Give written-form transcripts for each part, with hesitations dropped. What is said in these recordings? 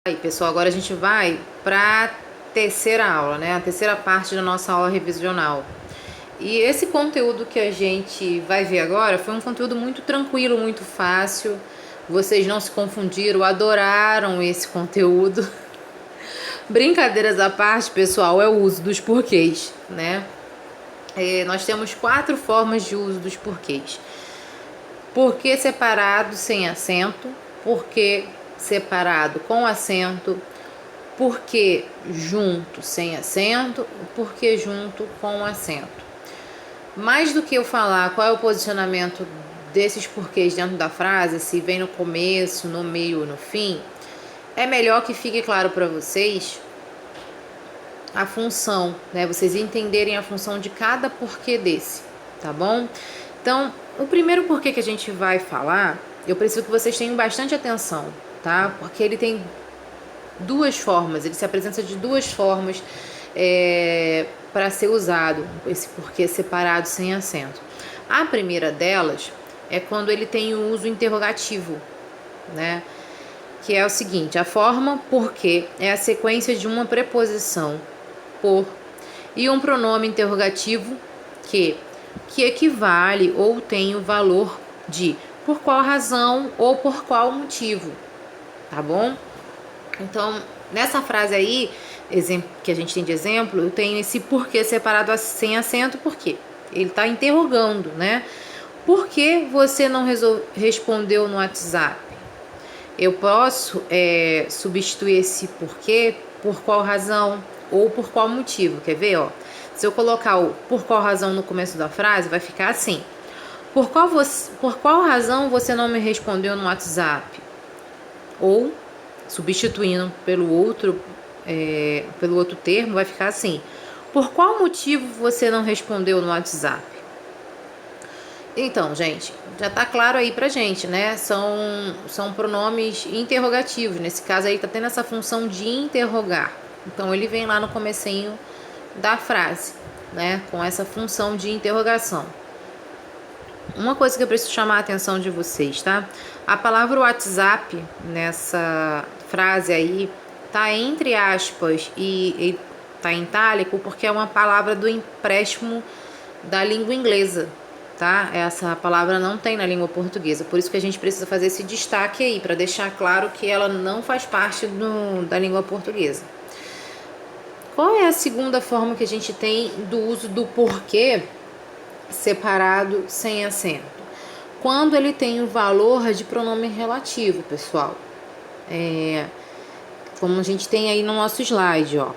Aí, pessoal, agora a gente vai para a terceira aula, né? A terceira parte da nossa aula revisional. E esse conteúdo que a gente vai ver agora foi um conteúdo muito tranquilo, muito fácil. Vocês não se confundiram, adoraram esse conteúdo. Brincadeiras à parte, pessoal, é o uso dos porquês, né? Nós temos 4 formas de uso dos porquês. Porquê separado sem acento, porquê separado com acento, porquê junto sem acento, porquê junto com acento. Mais do que eu falar qual é o posicionamento desses porquês dentro da frase, se vem no começo, no meio ou no fim, é melhor que fique claro para vocês a função, né? Vocês entenderem a função de cada porquê desse, tá bom? Então, o primeiro porquê que a gente vai falar, eu preciso que vocês tenham bastante atenção, tá? Porque ele tem duas formas, ele se apresenta de duas formas para ser usado, esse porquê separado sem acento. A primeira delas é quando ele tem o uso interrogativo, né? Que é o seguinte: a forma porquê é a sequência de uma preposição por e um pronome interrogativo que equivale ou tem o valor de por qual razão ou por qual motivo, tá bom? Então, nessa frase aí, que a gente tem de exemplo, eu tenho esse porquê separado sem acento, porque ele está interrogando, né? Por que você não respondeu no WhatsApp? Eu posso substituir esse porquê por qual razão ou por qual motivo. Quer ver, ó? Se eu colocar o por qual razão no começo da frase, vai ficar assim: por qual razão você não me respondeu no WhatsApp? Ou, substituindo pelo outro termo, vai ficar assim: por qual motivo você não respondeu no WhatsApp? Então, gente, já tá claro aí pra gente, né? São pronomes interrogativos. Nesse caso aí tá tendo essa função de interrogar. Então ele vem lá no comecinho da frase, né? Com essa função de interrogação. Uma coisa que eu preciso chamar a atenção de vocês, tá? A palavra WhatsApp nessa frase aí tá entre aspas e tá em itálico porque é uma palavra do empréstimo da língua inglesa, tá? Essa palavra não tem na língua portuguesa, por isso que a gente precisa fazer esse destaque aí, para deixar claro que ela não faz parte da língua portuguesa. Qual é a segunda forma que a gente tem do uso do porquê separado sem acento? Quando ele tem o valor de pronome relativo, pessoal. Como a gente tem aí no nosso slide, ó.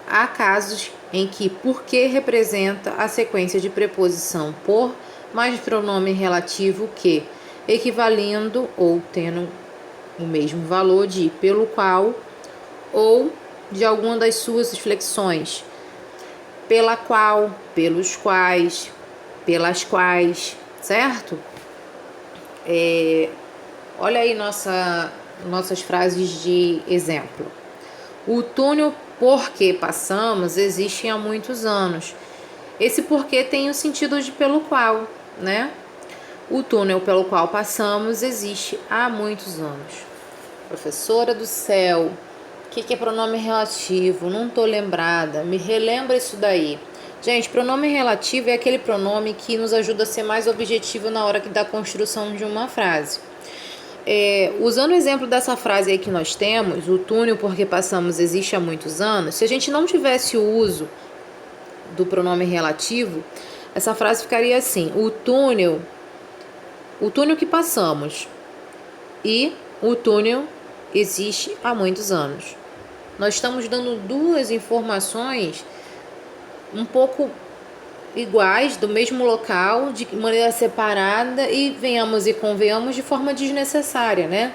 Há casos em que porquê representa a sequência de preposição por mais pronome relativo que, equivalendo ou tendo o mesmo valor de pelo qual ou de alguma das suas flexões, pela qual, pelos quais, pelas quais, certo? Olha aí nossas frases de exemplo. O túnel por que passamos existe há muitos anos. Esse porquê tem o sentido de pelo qual, né? O túnel pelo qual passamos existe há muitos anos. Professora do céu, o que é pronome relativo? Não tô lembrada. Me relembra isso daí. Gente, pronome relativo é aquele pronome que nos ajuda a ser mais objetivo na hora da construção de uma frase. Usando o exemplo dessa frase aí que nós temos, o túnel porque passamos existe há muitos anos, se a gente não tivesse o uso do pronome relativo, essa frase ficaria assim: o túnel que passamos e o túnel existe há muitos anos. Nós estamos dando duas informações um pouco iguais, do mesmo local, de maneira separada e venhamos e convenhamos de forma desnecessária, né?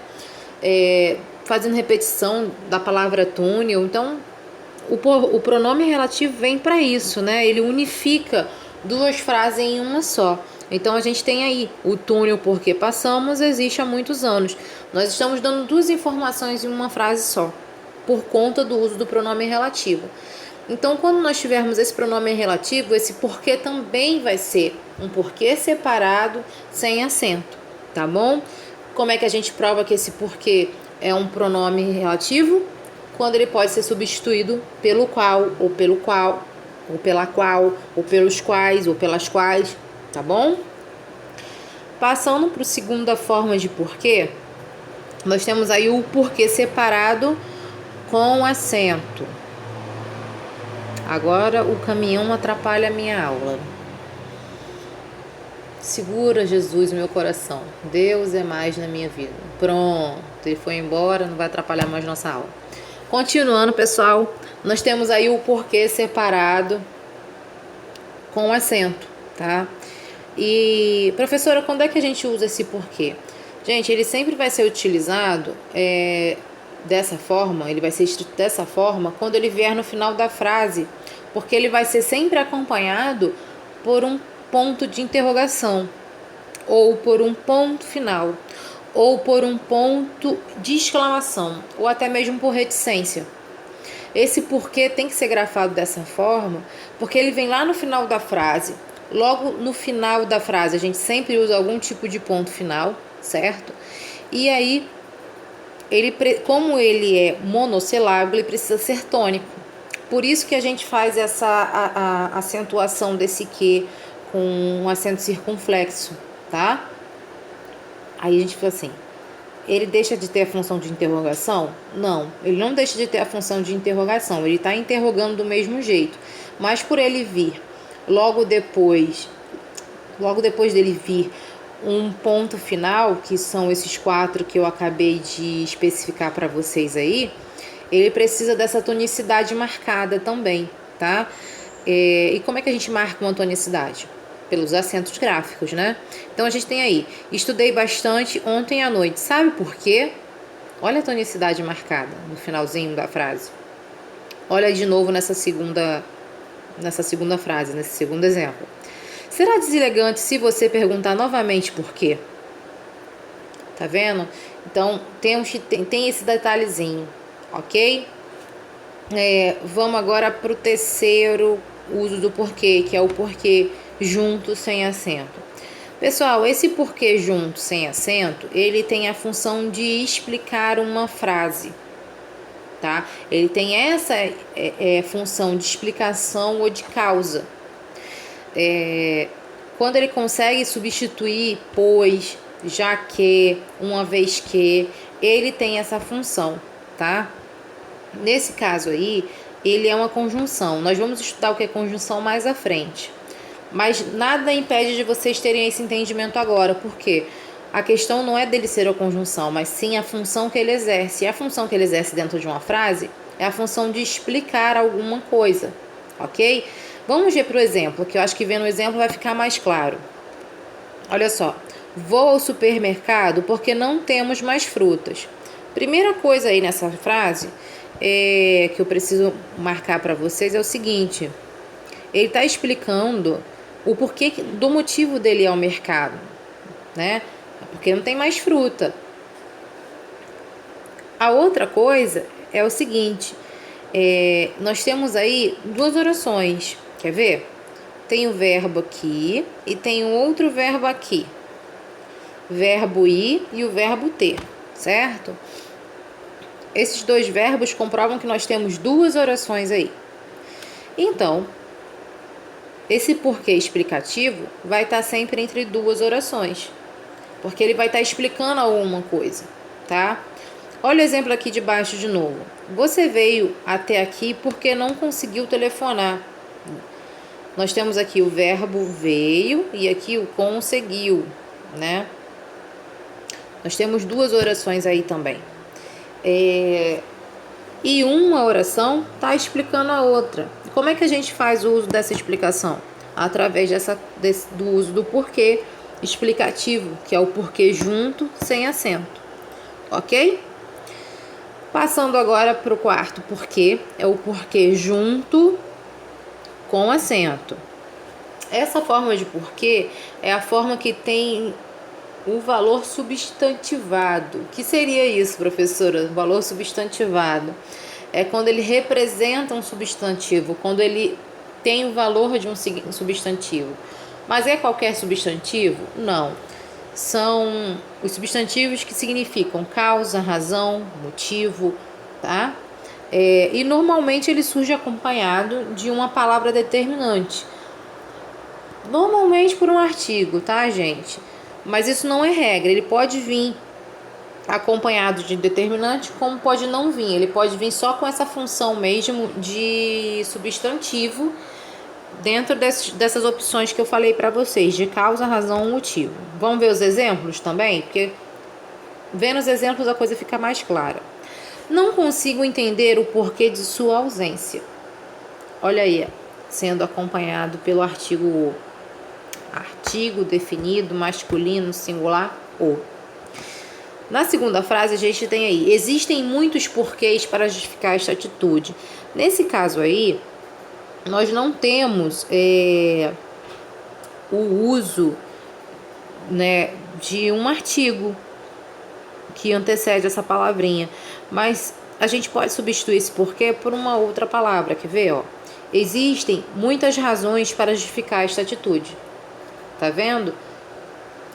Fazendo repetição da palavra túnel. Então, o pronome relativo vem para isso, né? Ele unifica duas frases em uma só. Então, a gente tem aí o túnel porque passamos existe há muitos anos. Nós estamos dando duas informações em uma frase só, por conta do uso do pronome relativo. Então, quando nós tivermos esse pronome relativo, esse porquê também vai ser um porquê separado sem acento, tá bom? Como é que a gente prova que esse porquê é um pronome relativo quando ele pode ser substituído pelo qual, ou pelo qual, ou pela qual, ou pelos quais, ou pelas quais, tá bom? Passando para a segunda forma de porquê, nós temos aí o porquê separado com acento. Agora o caminhão atrapalha a minha aula. Segura, Jesus, meu coração. Deus é mais na minha vida. Pronto, ele foi embora, não vai atrapalhar mais nossa aula. Continuando, pessoal, nós temos aí o porquê separado com acento, tá? E, professora, quando é que a gente usa esse porquê? Gente, ele sempre vai ser utilizado dessa forma, ele vai ser escrito dessa forma quando ele vier no final da frase, porque ele vai ser sempre acompanhado por um ponto de interrogação, ou por um ponto final, ou por um ponto de exclamação, ou até mesmo por reticência. Esse porquê tem que ser grafado dessa forma, porque ele vem lá no final da frase. Logo no final da frase, a gente sempre usa algum tipo de ponto final, certo? E aí, como ele é monossilábico, ele precisa ser tônico. Por isso que a gente faz essa acentuação desse que com um acento circunflexo, tá? Aí a gente fala assim, ele deixa de ter a função de interrogação? Não, ele não deixa de ter a função de interrogação, ele está interrogando do mesmo jeito. Mas por ele vir logo depois dele vir um ponto final, que são esses 4 que eu acabei de especificar para vocês aí, ele precisa dessa tonicidade marcada também, tá? E como é que a gente marca uma tonicidade? Pelos acentos gráficos, né? Então a gente tem aí, estudei bastante ontem à noite. Sabe por quê? Olha a tonicidade marcada no finalzinho da frase. Olha de novo nessa segunda frase, nesse segundo exemplo. Será deselegante se você perguntar novamente por quê? Tá vendo? Então tem esse detalhezinho, ok? Vamos agora para o terceiro uso do porquê, que é o porquê junto sem acento. Pessoal, esse porquê junto sem acento, ele tem a função de explicar uma frase, tá? Ele tem essa função de explicação ou de causa. Quando ele consegue substituir pois, já que, uma vez que, ele tem essa função, tá? Nesse caso aí, ele é uma conjunção. Nós vamos estudar o que é conjunção mais à frente. Mas nada impede de vocês terem esse entendimento agora, porque a questão não é dele ser a conjunção, mas sim a função que ele exerce. E a função que ele exerce dentro de uma frase é a função de explicar alguma coisa, ok? Vamos ver para o exemplo, que eu acho que vendo o exemplo vai ficar mais claro. Olha só, vou ao supermercado porque não temos mais frutas. Primeira coisa aí nessa frase que eu preciso marcar para vocês é o seguinte: ele está explicando o porquê do motivo dele ir ao mercado, né? Porque não tem mais fruta. A outra coisa é o seguinte: nós temos aí 2 orações. Quer ver? Tem o verbo aqui e tem um outro verbo aqui. Verbo ir e o verbo ter, certo? Esses 2 verbos comprovam que nós temos 2 orações aí. Então, esse porquê explicativo vai estar sempre entre 2 orações, porque ele vai estar explicando alguma coisa, tá? Olha o exemplo aqui de baixo de novo. Você veio até aqui porque não conseguiu telefonar. Nós temos aqui o verbo veio e aqui o conseguiu, né? Nós temos 2 orações aí também. E uma oração está explicando a outra. Como é que a gente faz o uso dessa explicação? Através do uso do porquê explicativo, que é o porquê junto sem acento, ok? Passando agora para o quarto porquê, é o porquê junto com acento. Essa forma de porquê é a forma que tem o valor substantivado. O que seria isso, professora? O valor substantivado é quando ele representa um substantivo, quando ele tem o valor de um substantivo. Mas é qualquer substantivo? Não. são os substantivos que significam causa, razão, motivo, tá? E normalmente ele surge acompanhado de uma palavra determinante. Normalmente por um artigo, tá, gente? Mas isso não é regra. Ele pode vir acompanhado de determinante, como pode não vir. Ele pode vir só com essa função mesmo de substantivo dentro dessas opções que eu falei para vocês, de causa, razão, motivo. Vamos ver os exemplos também? Porque vendo os exemplos a coisa fica mais clara. Não consigo entender o porquê de sua ausência. Olha aí, sendo acompanhado pelo artigo o. Artigo definido, masculino, singular, o. Na segunda frase, a gente tem aí: existem muitos porquês para justificar esta atitude. Nesse caso aí, nós não temos o uso, né, de um artigo que antecede essa palavrinha, mas a gente pode substituir esse porquê por uma outra palavra. Quer ver? Ó? Existem muitas razões para justificar esta atitude. Tá vendo?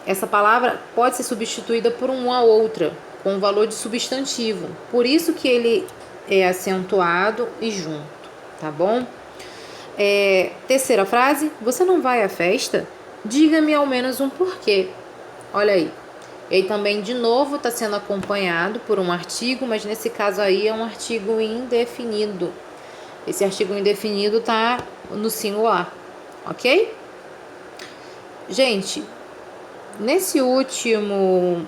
Essa palavra pode ser substituída por uma outra, com o valor de substantivo. Por isso que ele é acentuado e junto, tá bom? Terceira frase: você não vai à festa? Diga-me ao menos um porquê. Olha aí. Ele também, de novo, está sendo acompanhado por um artigo, mas nesse caso aí é um artigo indefinido. Esse artigo indefinido está no singular, ok? Gente, nesse último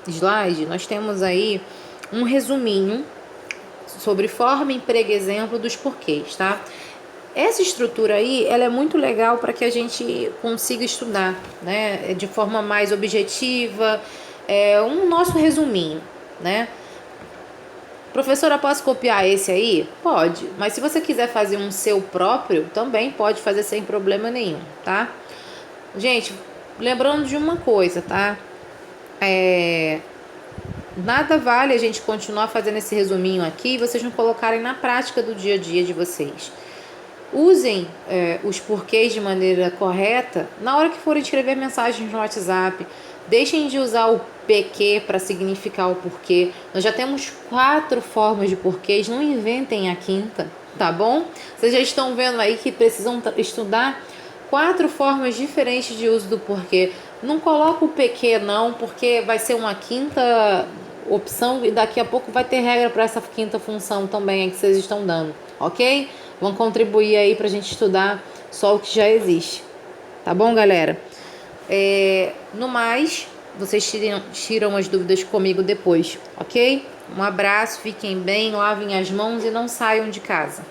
slide, nós temos aí um resuminho sobre forma, emprego, exemplo dos porquês, tá? Essa estrutura aí, ela é muito legal para que a gente consiga estudar, né? De forma mais objetiva, um nosso resuminho, né? Professora, posso copiar esse aí? Pode, mas se você quiser fazer um seu próprio, também pode fazer sem problema nenhum, tá? Gente, lembrando de uma coisa, tá? Nada vale a gente continuar fazendo esse resuminho aqui e vocês não colocarem na prática do dia a dia de vocês. Usem os porquês de maneira correta na hora que forem escrever mensagens no WhatsApp. Deixem de usar o PQ para significar o porquê. Nós já temos 4 formas de porquês, não inventem a quinta, tá bom? Vocês já estão vendo aí que precisam estudar 4 formas diferentes de uso do porquê. Não coloca o PQ não, porque vai ser uma quinta opção e daqui a pouco vai ter regra para essa quinta função também que vocês estão dando, ok? Vão contribuir aí pra gente estudar só o que já existe. Tá bom, galera? No mais, vocês tiram as dúvidas comigo depois, ok? Um abraço, fiquem bem, lavem as mãos e não saiam de casa.